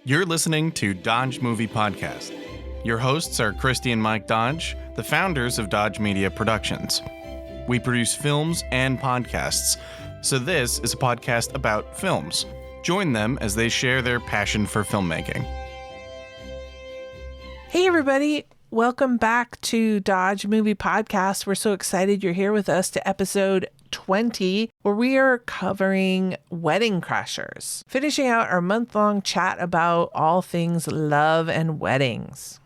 You're listening to Dodge Movie Podcast. Your hosts are Christy and Mike Dodge, the founders of Dodge Media Productions. We produce films and podcasts, so this is a podcast about films. Join them as they share their passion for filmmaking. Hey everybody, welcome back to Dodge Movie Podcast. We're so excited you're here with us to episode 20, where we are covering Wedding Crashers, finishing out our month-long chat about all things love and weddings.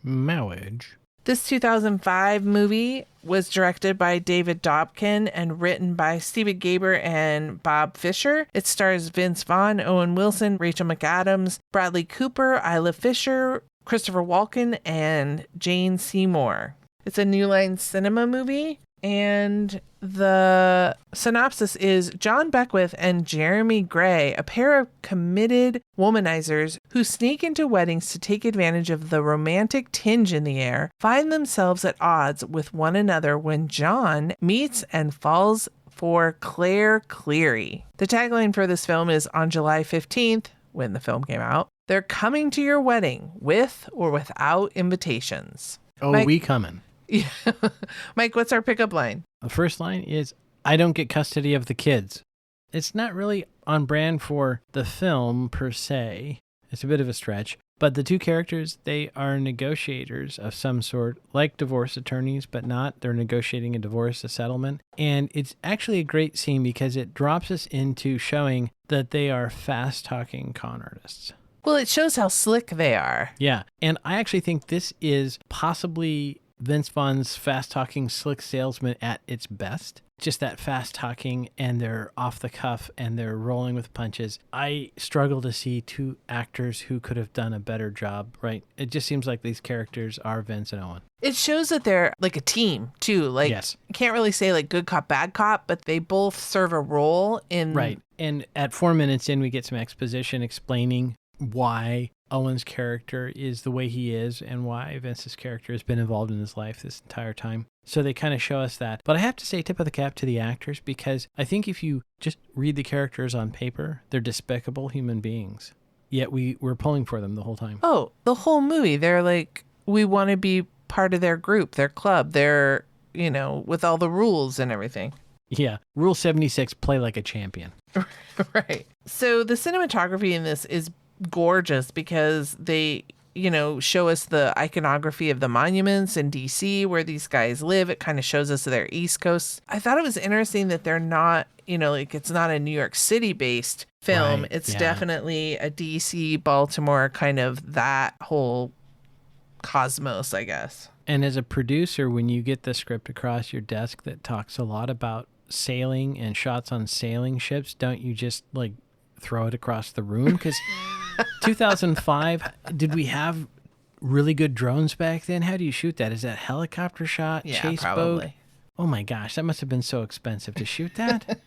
Marriage. This 2005 movie was directed by David Dobkin and written by Stephen Gaber and Bob Fisher. It stars Vince Vaughn, Owen Wilson, Rachel McAdams, Bradley Cooper, Isla Fisher, Christopher Walken, and Jane Seymour. It's a New Line Cinema movie, and the synopsis is John Beckwith and Jeremy Grey, a pair of committed womanizers who sneak into weddings to take advantage of the romantic tinge in the air, find themselves at odds with one another when John meets and falls for Claire Cleary. The tagline for this film is, on July 15th, when the film came out, they're coming to your wedding with or without invitations. Oh, Mike, we coming. Yeah. Mike, what's our pickup line? The first line is, I don't get custody of the kids. It's not really on brand for the film per se. It's a bit of a stretch. But the two characters, they are negotiators of some sort, like divorce attorneys, but not. They're negotiating a divorce, a settlement. And it's actually a great scene because it drops us into showing that they are fast-talking con artists. Well, it shows how slick they are. Yeah. And I actually think this is possibly Vince Vaughn's fast-talking, slick salesman at its best. Just that fast-talking, and they're off the cuff, and they're rolling with punches. I struggle to see two actors who could have done a better job, right? It just seems like these characters are Vince and Owen. It shows that they're like a team, too. Like, yes. You can't really say like good cop, bad cop, but they both serve a role in... Right. And at 4 minutes in, we get some exposition explaining why Owen's character is the way he is and why Vince's character has been involved in his life this entire time. So they kind of show us that. But I have to say, tip of the cap to the actors, because I think if you just read the characters on paper, they're despicable human beings. Yet we're pulling for them the whole time. Oh, the whole movie. They're like, we want to be part of their group, their club. They're, you know, with all the rules and everything. Yeah. Rule 76, play like a champion. Right. So the cinematography in this is gorgeous because they, you know, show us the iconography of the monuments in DC where these guys live. It kind of shows us their East Coast. I thought it was interesting that they're not, you know, like it's not a New York City based film. Right, it's yeah. definitely a DC, Baltimore, kind of that whole cosmos, I guess. And as a producer, when you get the script across your desk that talks a lot about sailing and shots on sailing ships, don't you just like throw it across the room? Because 2005, did we have really good drones back then? How do you shoot that? Is that helicopter shot? Yeah, chase probably. boat? Oh my gosh, that must have been so expensive to shoot that.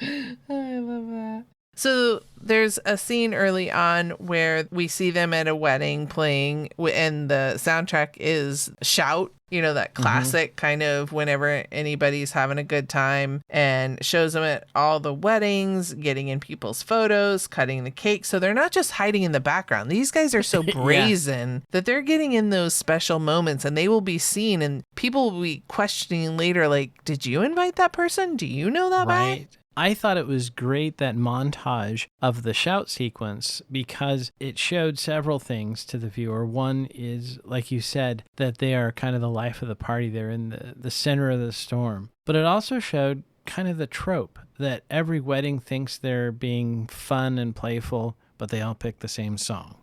I love that. So there's a scene early on where we see them at a wedding playing, and the soundtrack is Shout, you know, that classic kind of whenever anybody's having a good time, and shows them at all the weddings, getting in people's photos, cutting the cake. So they're not just hiding in the background. These guys are so brazen that they're getting in those special moments, and they will be seen, and people will be questioning later, like, did you invite that person? Do you know that guy? Right. I thought it was great, that montage of the shout sequence, because it showed several things to the viewer. One is, like you said, that they are kind of the life of the party. They're in the center of the storm. But it also showed kind of the trope that every wedding thinks they're being fun and playful, but they all pick the same song.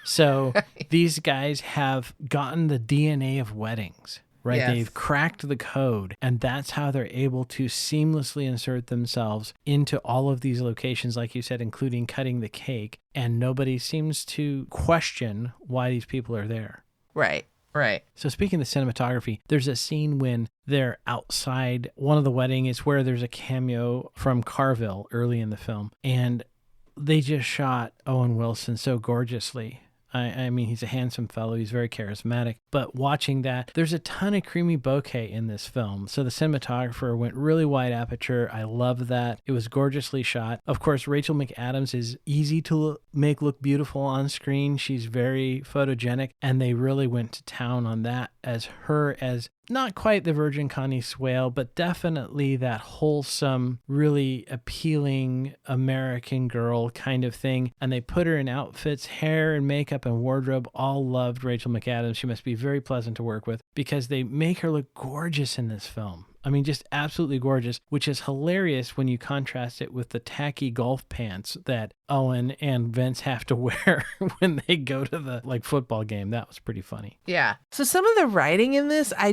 So these guys have gotten the DNA of weddings. Right. Yes. They've cracked the code, and that's how they're able to seamlessly insert themselves into all of these locations, like you said, including cutting the cake. And nobody seems to question why these people are there. Right. Right. So speaking of cinematography, there's a scene when they're outside one of the wedding. It's where there's a cameo from Carville early in the film. And they just shot Owen Wilson so gorgeously I mean, he's a handsome fellow. He's very charismatic. But watching that, there's a ton of creamy bokeh in this film. So the cinematographer went really wide aperture. I love that. It was gorgeously shot. Of course, Rachel McAdams is easy to make look beautiful on screen. She's very photogenic, and they really went to town on that as not quite the Virgin Connie Swale, but definitely that wholesome, really appealing American girl kind of thing. And they put her in outfits, hair and makeup and wardrobe. All loved Rachel McAdams. She must be very pleasant to work with because they make her look gorgeous in this film. I mean, just absolutely gorgeous, which is hilarious when you contrast it with the tacky golf pants that Owen and Vince have to wear when they go to the football game. That was pretty funny. Yeah. So some of the writing in this, I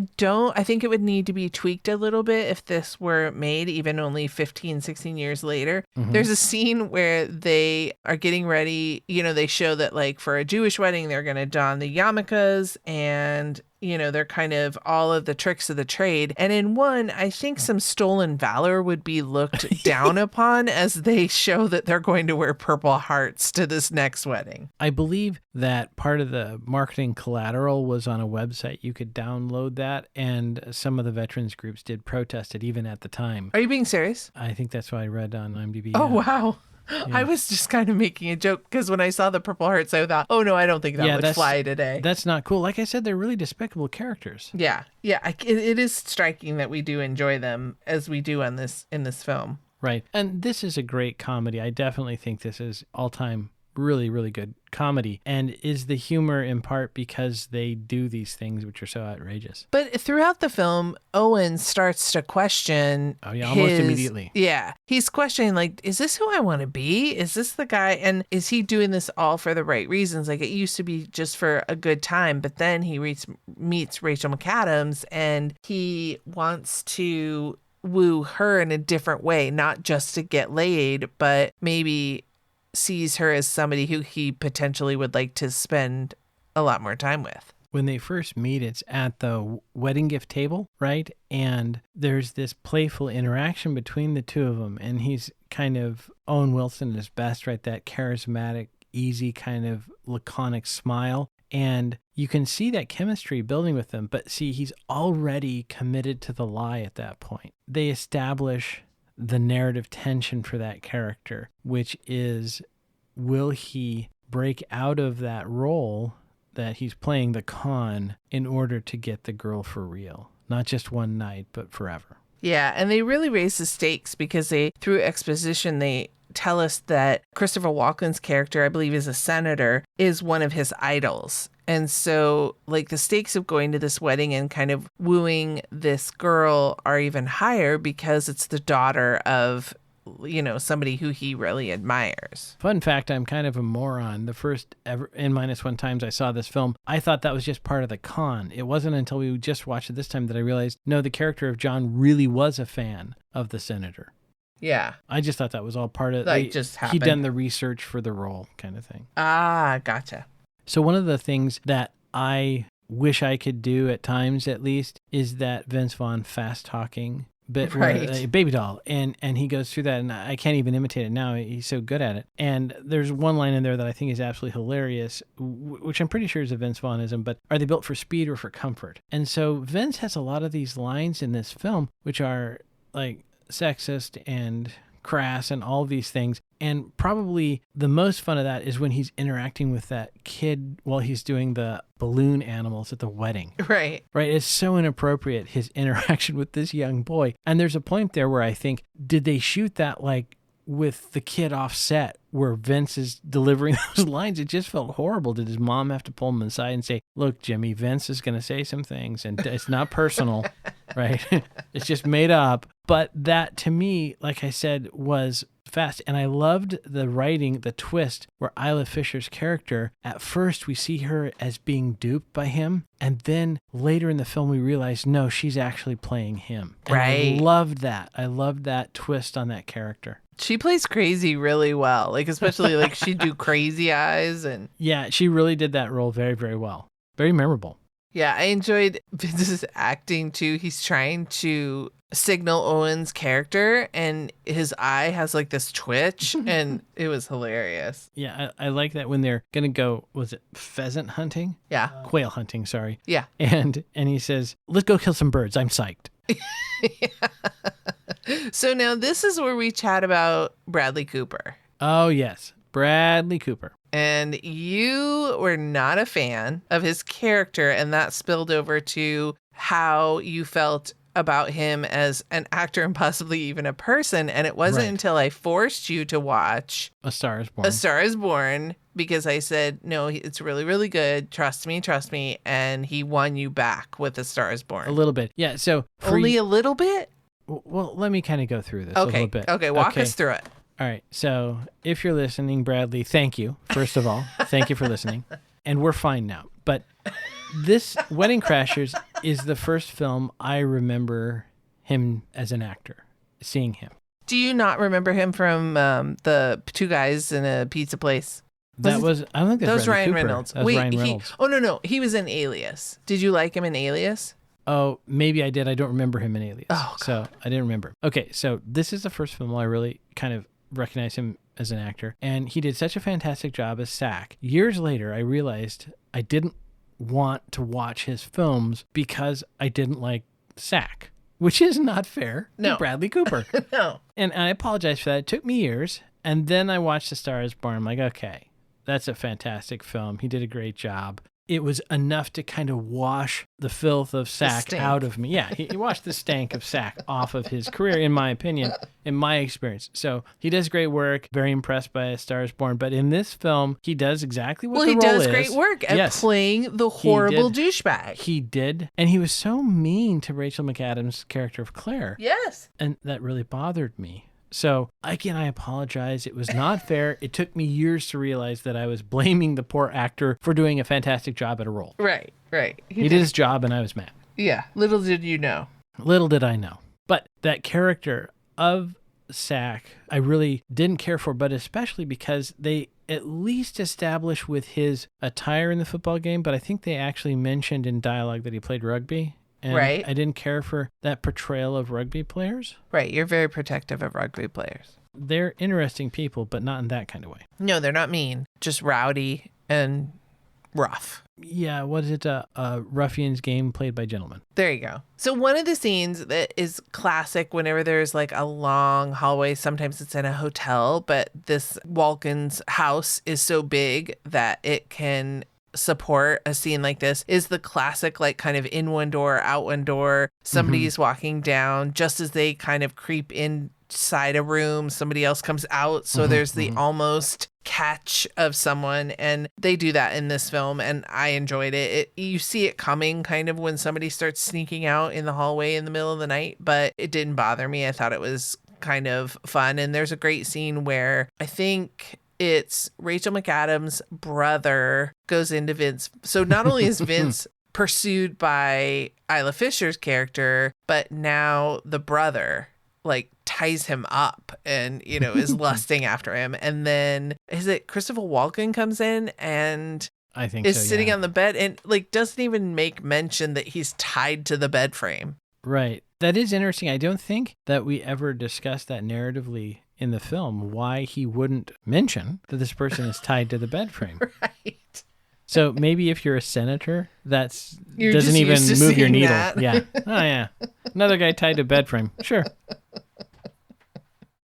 think it would need to be tweaked a little bit if this were made even only 15, 16 years later. Mm-hmm. There's a scene where they are getting ready. They show that for a Jewish wedding, they're going to don the yarmulkes and they're kind of all of the tricks of the trade. And in one, I think some stolen valor would be looked down upon as they show that they're going to wear purple hearts to this next wedding. I believe that part of the marketing collateral was on a website. You could download that, and some of the veterans groups did protest it even at the time. Are you being serious? I think that's what I read on IMDb. Oh, wow. Yeah. I was just kind of making a joke because when I saw the purple hearts, I thought, oh no, I don't think that would fly today. That's not cool. Like I said, they're really despicable characters. Yeah. It is striking that we do enjoy them as we do in this film. Right. And this is a great comedy. I definitely think this is all-time really, really good comedy. And is the humor in part because they do these things which are so outrageous. But throughout the film, Owen starts to question. Oh, yeah, almost immediately. Yeah. He's questioning, is this who I want to be? Is this the guy? And is he doing this all for the right reasons? It used to be just for a good time, but then he meets Rachel McAdams and he wants to woo her in a different way, not just to get laid, but maybe sees her as somebody who he potentially would like to spend a lot more time with. When they first meet, it's at the wedding gift table, right? And there's this playful interaction between the two of them. And he's kind of Owen Wilson at his best, right? That charismatic, easy kind of laconic smile. And you can see that chemistry building with them. But see, he's already committed to the lie at that point. They establish the narrative tension for that character, which is, will he break out of that role that he's playing the con in order to get the girl for real? Not just one night, but forever. Yeah, and they really raise the stakes because through exposition, they tell us that Christopher Walken's character, I believe is a senator, is one of his idols. And so the stakes of going to this wedding and kind of wooing this girl are even higher because it's the daughter of, somebody who he really admires. Fun fact, I'm kind of a moron. The first ever N-1 times I saw this film, I thought that was just part of the con. It wasn't until we just watched it this time that I realized, no, the character of John really was a fan of the senator. Yeah. I just thought that was all part of it. Just happened. He'd done the research for the role kind of thing. Ah, gotcha. So one of the things that I wish I could do at times, at least, is that Vince Vaughn fast talking bit, right. Where, baby doll, and he goes through that, and I can't even imitate it now. He's so good at it. And there's one line in there that I think is absolutely hilarious, which I'm pretty sure is a Vince Vaughnism, but are they built for speed or for comfort? And so Vince has a lot of these lines in this film, which are sexist and crass and all these things. And probably the most fun of that is when he's interacting with that kid while he's doing the balloon animals at the wedding. Right. Right. It's so inappropriate, his interaction with this young boy. And there's a point there where I think, did they shoot that with the kid offset where Vince is delivering those lines? It just felt horrible. Did his mom have to pull him aside and say, look, Jimmy, Vince is going to say some things and it's not personal, right? It's just made up. But that to me, like I said, was fast. And I loved the writing, the twist where Isla Fisher's character, at first we see her as being duped by him. And then later in the film, we realize, no, she's actually playing him. And right. I loved that. I loved that twist on that character. She plays crazy really well, especially she'd do crazy eyes. And yeah, she really did that role very, very well. Very memorable. Yeah, I enjoyed Vince's acting too. He's trying to signal Owen's character and his eye has like this twitch and it was hilarious. Yeah, I like that when they're going to go, was it pheasant hunting? Yeah. Quail hunting, sorry. Yeah. And he says, let's go kill some birds. I'm psyched. So now this is where we chat about Bradley Cooper. Oh, yes. Bradley Cooper. And you were not a fan of his character, and that spilled over to how you felt about him as an actor and possibly even a person. And it wasn't until I forced you to watch A Star is Born. A Star is Born, because I said, no, it's really, really good. Trust me. And he won you back with A Star is Born. A little bit. Yeah. So Only a little bit? Well, let me kind of go through this a little bit. Okay. Walk us through it. All right. So if you're listening, Bradley, thank you. First of all, thank you for listening. And we're fine now. But this Wedding Crashers is the first film I remember him as an actor, seeing him. Do you not remember him from the Two Guys in a Pizza Place? I don't think that was Ryan Cooper. Reynolds. That was Ryan Reynolds. No. He was in Alias. Did you like him in Alias? Oh, maybe I did. I don't remember him in Alias. Oh, God. So I didn't remember. Okay, so this is the first film I really kind of recognize him as an actor. And he did such a fantastic job as Sack. Years later, I realized I didn't want to watch his films because I didn't like Sack, which is not fair to Bradley Cooper. No. And I apologize for that. It took me years. And then I watched A Star is Born. I'm like, okay, that's a fantastic film. He did a great job. It was enough to kind of wash the filth of Sack out of me. Yeah, he washed the stank of Sack off of his career, in my opinion, in my experience. So he does great work. Very impressed by A Star is Born. But in this film, he does exactly what the role is. Well, he does great work at playing the horrible douchebag. He did. And he was so mean to Rachel McAdams' character of Claire. Yes. And that really bothered me. So, again, I apologize. It was not fair. It took me years to realize that I was blaming the poor actor for doing a fantastic job at a role. Right. He did his job, and I was mad. Yeah. Little did you know. Little did I know. But that character of Sack, I really didn't care for, but especially because they at least established with his attire in the football game, but I think they actually mentioned in dialogue that he played rugby. And right. I didn't care for that portrayal of rugby players. Right. You're very protective of rugby players. They're interesting people, but not in that kind of way. No, they're not mean. Just rowdy and rough. Yeah, what is it? A ruffian's game played by gentlemen. There you go. So one of the scenes that is classic whenever there's like a long hallway, sometimes it's in a hotel, but this Walken's house is so big that it can support a scene like this, is the classic like kind of in one door, out one door. Somebody's walking down just as they kind of creep inside a room. Somebody else comes out. So there's the almost catch of someone. And they do that in this film. And I enjoyed it. You see it coming kind of when somebody starts sneaking out in the hallway in the middle of the night, but it didn't bother me. I thought it was kind of fun. And there's a great scene where I think it's Rachel McAdams' brother goes into Vince. So not only is Vince pursued by Isla Fisher's character, but now the brother like ties him up and, you know, is lusting after him. And then is it Christopher Walken comes in and I think is sitting on the bed and like doesn't even make mention that he's tied to the bed frame. Right. That is interesting. I don't think that we ever discussed that narratively in the film, why he wouldn't mention that this person is tied to the bed frame. Right. So maybe if you're a senator, that's You're doesn't just even used to move your seeing needle. that. Yeah. Oh yeah. Another guy tied to a bed frame. Sure.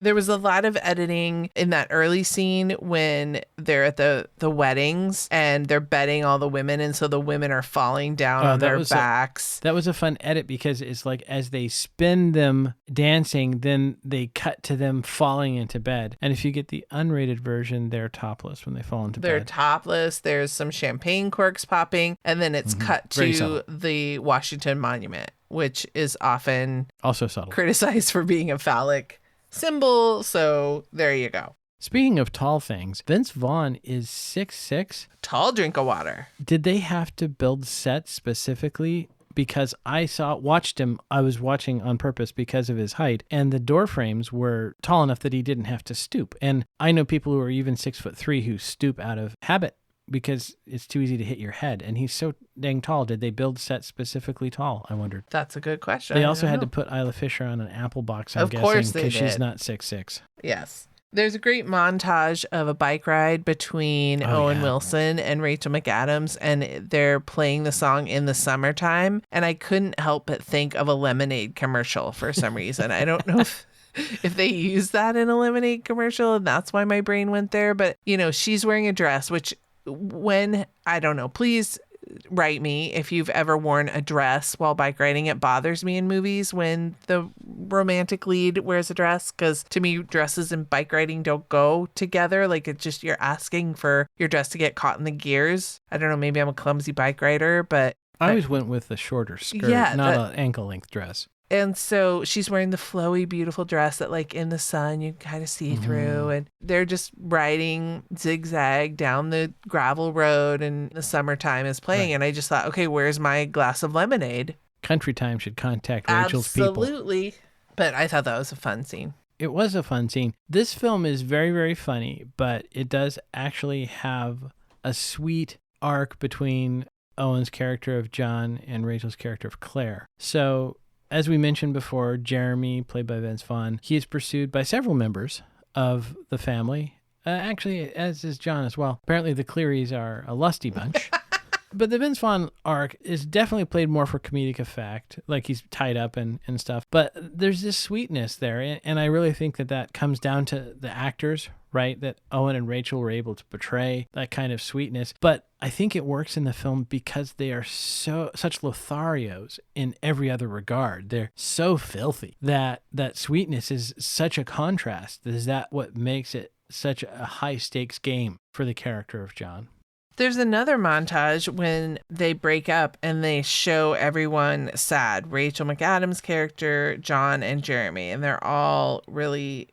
There was a lot of editing in that early scene when they're at the weddings and they're bedding all the women. And so the women are falling down on their backs. That was a fun edit because it's like as they spin them dancing, then they cut to them falling into bed. And if you get the unrated version, they're topless when they fall into bed. They're topless. There's some champagne corks popping. And then it's cut to the Washington Monument, which is often also subtle, criticized for being a phallic symbol. So there you go. Speaking of tall things, Vince Vaughn is 6'6". Tall drink of water. Did they have to build sets specifically? Because I watched him, I was watching on purpose because of his height, and the door frames were tall enough that he didn't have to stoop. And I know people who are even 6'3" who stoop out of habit. because it's too easy to hit your head. And he's so dang tall. Did they build sets specifically tall? I wondered. That's a good question. They also had to put Isla Fisher on an apple box, I'm guessing, course they because she's did. not 6'6". Yes. There's a great montage of a bike ride between Owen Wilson and Rachel McAdams, and they're playing the song In the Summertime. And I couldn't help but think of a Lemonade commercial for some reason. I don't know if they use that in a Lemonade commercial, and that's why my brain went there. But, she's wearing a dress, which I don't know, please write me if you've ever worn a dress while bike riding. It bothers me in movies when the romantic lead wears a dress, because to me, dresses and bike riding don't go together. Like, it's just, you're asking for your dress to get caught in the gears. I don't know, maybe I'm a clumsy bike rider, but I always went with the shorter skirt, not an ankle-length dress. And so she's wearing the flowy, beautiful dress that, like, in the sun, you kind of see through. And they're just riding zigzag down the gravel road, and the summertime is playing. Right. And I just thought, okay, where's my glass of lemonade? Country Time should contact Rachel's people. Absolutely. But I thought that was a fun scene. It was a fun scene. This film is very, very funny, but it does actually have a sweet arc between Owen's character of John and Rachel's character of Claire. So, as we mentioned before, Jeremy, played by Vince Vaughn, he is pursued by several members of the family. Actually, as is John as well. Apparently, the Clearys are a lusty bunch. But the Vince Vaughn arc is definitely played more for comedic effect, like he's tied up and stuff. But there's this sweetness there, and I really think that comes down to the actors, right? That Owen and Rachel were able to portray that kind of sweetness. But I think it works in the film because they are such Lotharios in every other regard. They're so filthy that sweetness is such a contrast. Is that what makes it such a high-stakes game for the character of John? There's another montage when they break up and they show everyone sad. Rachel McAdams' character, John, and Jeremy. And they're all really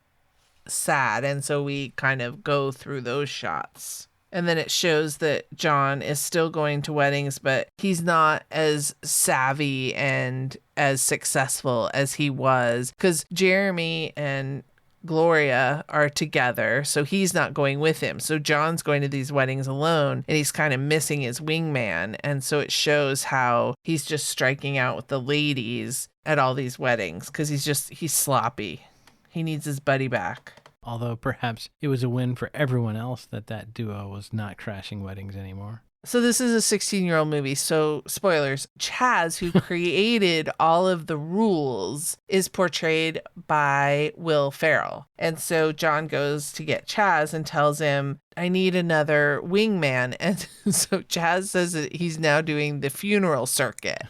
sad. And so we kind of go through those shots. And then it shows that John is still going to weddings, but he's not as savvy and as successful as he was. Because Jeremy and Gloria are together, so he's not going with him. So John's going to these weddings alone, and he's kind of missing his wingman. And so it shows how he's just striking out with the ladies at all these weddings because he's sloppy. He needs his buddy back. Although perhaps it was a win for everyone else that duo was not crashing weddings anymore. So this is a 16-year-old movie, so spoilers. Chaz, who created all of the rules, is portrayed by Will Ferrell. And so John goes to get Chaz and tells him, I need another wingman. And so Chaz says that he's now doing the funeral circuit.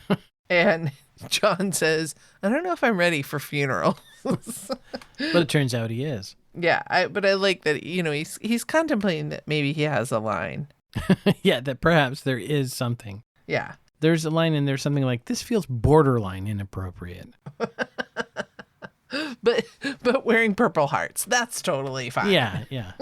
And John says, I don't know if I'm ready for funerals. But it turns out he is. Yeah, but I like that, he's contemplating that maybe he has a line. Yeah, that perhaps there is something. Yeah. There's a line in there, something like, this feels borderline inappropriate. but wearing purple hearts, that's totally fine. Yeah.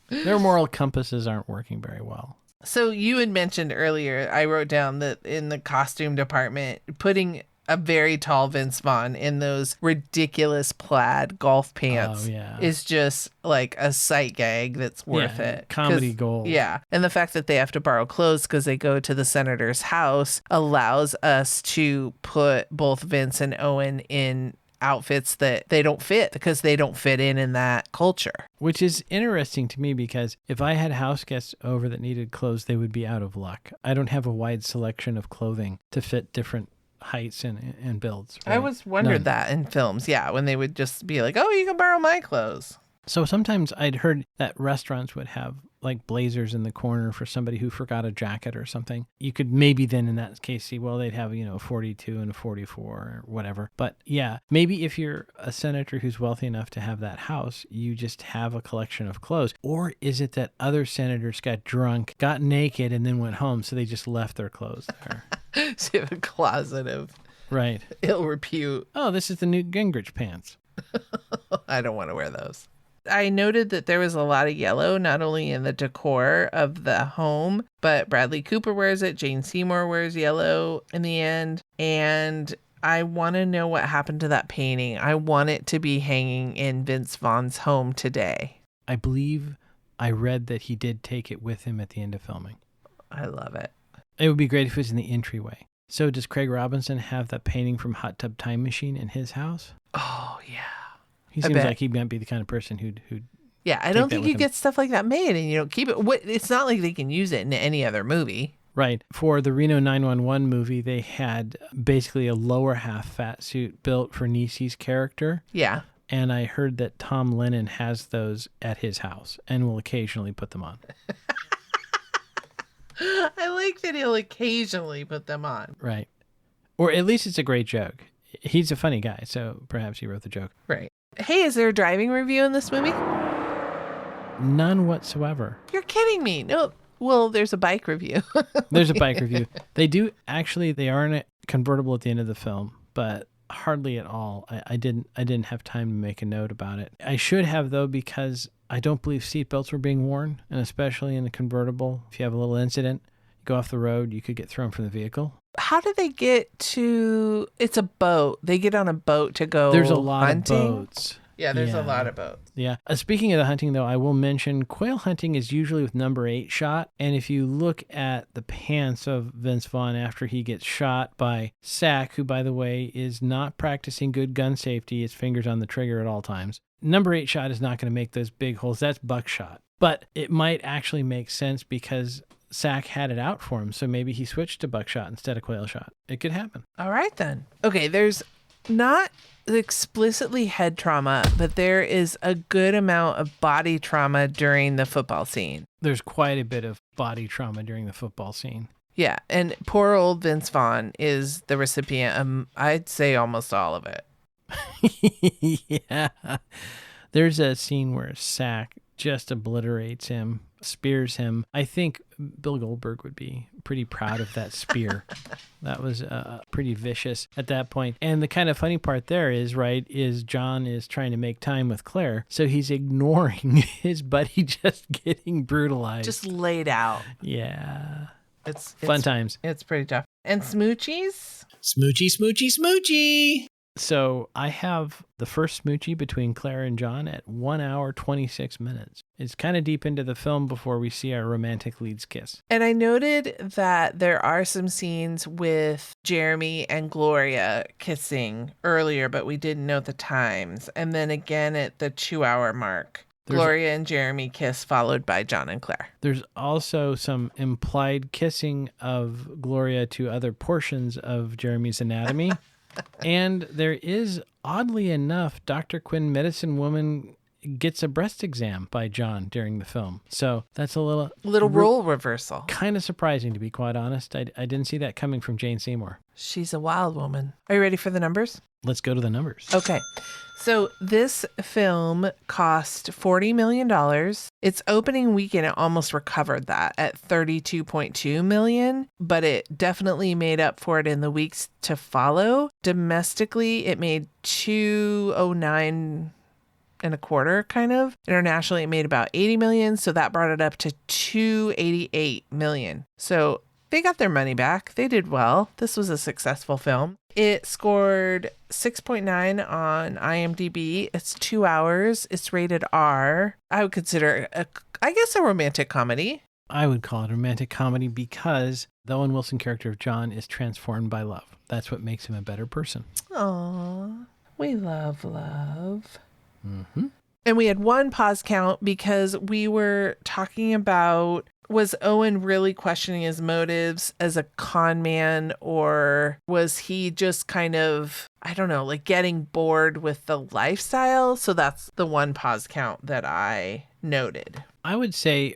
Their moral compasses aren't working very well. So you had mentioned earlier, I wrote down that in the costume department, putting a very tall Vince Vaughn in those ridiculous plaid golf pants is just like a sight gag that's worth it. Comedy gold. Yeah. And the fact that they have to borrow clothes because they go to the senator's house allows us to put both Vince and Owen in outfits that they don't fit because they don't fit in that culture. Which is interesting to me because if I had house guests over that needed clothes, they would be out of luck. I don't have a wide selection of clothing to fit different heights and builds. Right? I always wondered that in films, when they would just be like, oh, you can borrow my clothes. So sometimes I'd heard that restaurants would have like blazers in the corner for somebody who forgot a jacket or something. You could maybe then in that case see, well, they'd have, a 42 and a 44 or whatever. But yeah, maybe if you're a senator who's wealthy enough to have that house, you just have a collection of clothes. Or is it that other senators got drunk, got naked, and then went home, so they just left their clothes there? So you have a closet of ill repute. Oh, this is the Newt Gingrich pants. I don't want to wear those. I noted that there was a lot of yellow, not only in the decor of the home, but Bradley Cooper wears it. Jane Seymour wears yellow in the end. And I want to know what happened to that painting. I want it to be hanging in Vince Vaughn's home today. I believe I read that he did take it with him at the end of filming. I love it. It would be great if it was in the entryway. So does Craig Robinson have that painting from Hot Tub Time Machine in his house? Oh, yeah. He seems like he might be the kind of person who'd Yeah, I don't think you get stuff like that made and you don't keep it. It's not like they can use it in any other movie. Right. For the Reno 911 movie, they had basically a lower half fat suit built for Niecy's character. Yeah. And I heard that Tom Lennon has those at his house and will occasionally put them on. I like that he'll occasionally put them on. Right. Or at least it's a great joke. He's a funny guy, so perhaps he wrote the joke. Right. Hey, is there a driving review in this movie? None whatsoever. You're kidding me. No. Well, there's a bike review. There's a bike review. They are in a convertible at the end of the film, but hardly at all. I didn't have time to make a note about it. I should have, though, because I don't believe seatbelts were being worn, and especially in the convertible, if you have a little incident, you go off the road, you could get thrown from the vehicle. How do they get to... It's a boat. They get on a boat to go There's a lot hunting? of boats. Yeah, there's a lot of boats. Yeah. Speaking of the hunting, though, I will mention quail hunting is usually with number 8 shot. And if you look at the pants of Vince Vaughn after he gets shot by Sack, who, by the way, is not practicing good gun safety, his fingers on the trigger at all times, number 8 shot is not going to make those big holes. That's buckshot. But it might actually make sense because Sack had it out for him. So maybe he switched to buckshot instead of quail shot. It could happen. All right, then. Okay, there's not explicitly head trauma, but there is a good amount of body trauma during the football scene. There's quite a bit of body trauma during the football scene. Yeah, and poor old Vince Vaughn is the recipient of, I'd say, almost all of it. Yeah. There's a scene where Sack just obliterates him, spears him. I think Bill Goldberg would be pretty proud of that spear. That was pretty vicious at that point. And the kind of funny part there is John is trying to make time with Claire, so he's ignoring his buddy just getting brutalized. Just laid out. Yeah. It's fun times. It's pretty tough. And smoochies? Smoochy, smoochy, smoochy. So I have the first smoochie between Claire and John at 1 hour, 26 minutes. It's kind of deep into the film before we see our romantic leads kiss. And I noted that there are some scenes with Jeremy and Gloria kissing earlier, but we didn't note the times. And then again at the 2 hour mark, Gloria and Jeremy kiss, followed by John and Claire. There's also some implied kissing of Gloria to other portions of Jeremy's anatomy. And there is, oddly enough, Dr. Quinn, medicine woman, gets a breast exam by John during the film. So that's a little role reversal. Kind of surprising, to be quite honest. I didn't see that coming from Jane Seymour. She's a wild woman. Are you ready for the numbers? Let's go to the numbers. Okay. So this film cost $40 million. Its opening weekend, it almost recovered that at $32.2 million, but it definitely made up for it in the weeks to follow. Domestically, it made $209 and a quarter, kind of. Internationally, it made about $80 million, so that brought it up to $288 million. So they got their money back. They did well. This was a successful film. It scored 6.9 on IMDb. It's 2 hours. It's rated R. I would consider, a romantic comedy. I would call it a romantic comedy because the Owen Wilson character of John is transformed by love. That's what makes him a better person. Aww, we love love. Mm-hmm. And we had one pause count because we were talking about, was Owen really questioning his motives as a con man, or was he just kind of, I don't know, like getting bored with the lifestyle? So that's the one pause count that I noted. I would say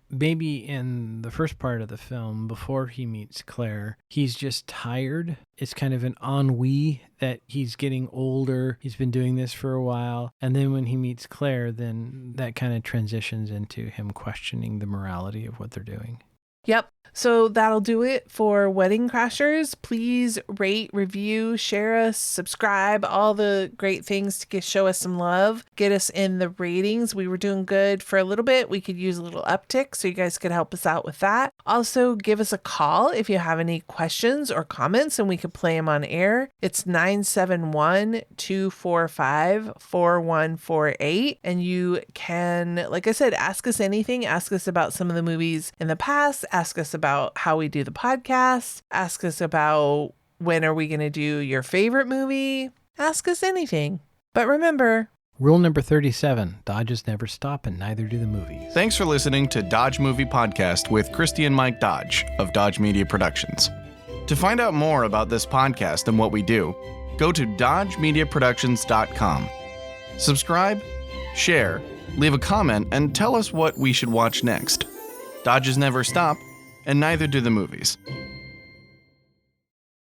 maybe in the first part of the film, before he meets Claire, he's just tired. It's kind of an ennui that he's getting older. He's been doing this for a while. And then when he meets Claire, then that kind of transitions into him questioning the morality of what they're doing. Yep. So that'll do it for Wedding Crashers. Please rate, review, share us, subscribe, all the great things to show us some love. Get us in the ratings. We were doing good for a little bit. We could use a little uptick, so you guys could help us out with that. Also, give us a call if you have any questions or comments, and we could play them on air. It's 971-245-4148. And you can, like I said, ask us anything. Ask us about some of the movies in the past. Ask us about how we do the podcast. Ask us about when are we going to do your favorite movie. Ask us anything. But remember, Rule number 37, Dodges never stop and neither do the movies. Thanks for listening to Dodge Movie Podcast with Christy and Mike Dodge of Dodge Media Productions. To find out more about this podcast and what we do, go to dodgemediaproductions.com. Subscribe, share, leave a comment, and tell us what we should watch next. Dodges never stop, and neither do the movies.